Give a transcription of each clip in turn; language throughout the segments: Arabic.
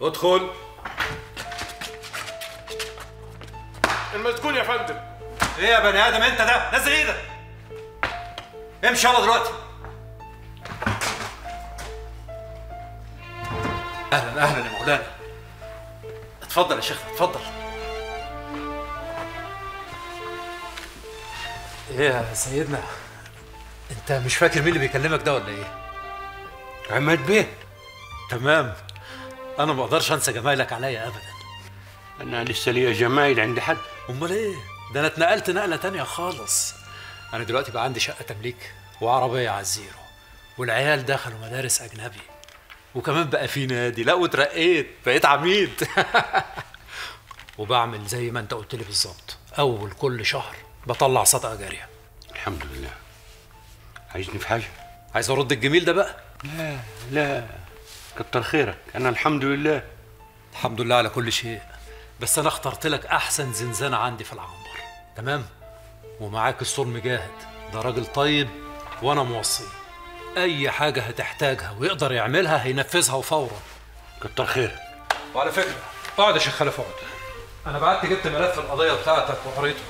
ادخل. المسجون يا فندم. ايه يا بني ادم انت ده؟ نزل ايدك. امشي يلا دلوقتي. اهلا اهلا يا مولانا. اتفضل يا شيخ اتفضل. ايه يا سيدنا؟ انت مش فاكر مين اللي بيكلمك ده ولا ايه؟ عماد بيه. تمام. انا ما اقدرش انسى جمايلك عليا ابدا. انا لسه ليا جمايل عند حد؟ امال ايه؟ ده انا اتنقلت نقله تانية خالص. انا دلوقتي بقى عندي شقه تمليك وعربيه على الزيرو، والعيال دخلوا مدارس اجنبي، وكمان بقى في نادي. لا واترقيت بقيت عميد. وبعمل زي ما انت قلت لي بالظبط، اول كل شهر بطلع صدقه جاريه. الحمد لله. عايزني في حاجه؟ عايز ارد الجميل ده بقى؟ لا لا، كتر خيرك، انا الحمد لله. الحمد لله على كل شيء. بس انا اخترت لك احسن زنزانه عندي في العنبر، تمام؟ ومعاك السور مجاهد، ده راجل طيب وانا موصي. اي حاجه هتحتاجها ويقدر يعملها هينفذها وفورا. كتر خيرك. وعلى فكره اقعد يا شيخ خلف اقعد. انا بعت جبت ملف القضيه بتاعتك وقريته.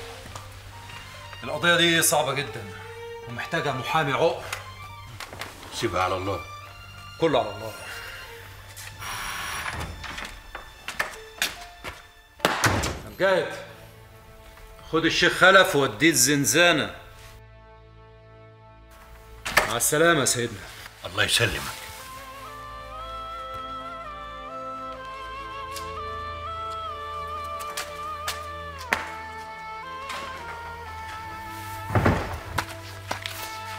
القضيه دي صعبه جدا ومحتاجه محامي عقر. سيبها على الله. كله على الله. مجاهد خد الشيخ خلف ووديه الزنزانه. مع السلامه يا سيدنا. الله يسلمك.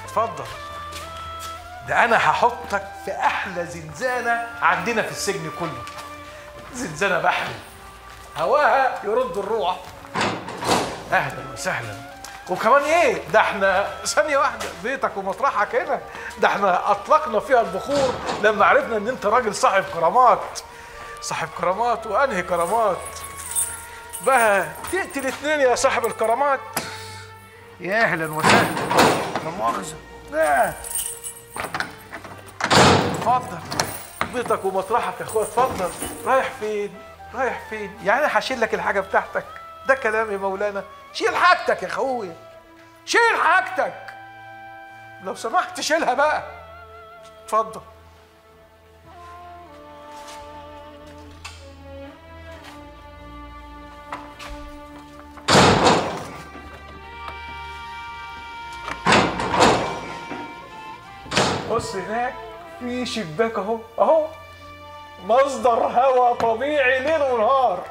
اتفضل. ده انا هحطك في احلى زنزانه عندنا في السجن كله. زنزانه بحري هواها يرد الروح. اهلا وسهلا. وكمان ايه ده، احنا ثانيه واحده بيتك ومطرحك هنا. ده احنا اطلقنا فيها البخور لما عرفنا ان انت راجل صاحب كرامات. صاحب كرامات وانهي كرامات بقى؟ تقتل اتنين يا صاحب الكرامات. يا اهلا وسهلا. لا مؤاخذه. لا اتفضل بيتك ومطرحك يا اخويا. اتفضل. رايح فين؟ رايح فين؟ يعني انا هشيل لك الحاجه بتاعتك؟ ده كلام يا مولانا؟ شيل حاجتك يا اخويا، شيل حاجتك لو سمحت، شيلها بقى. اتفضل. بص هناك في شباك اهو، اهو مصدر هواء طبيعي ليل ونهار.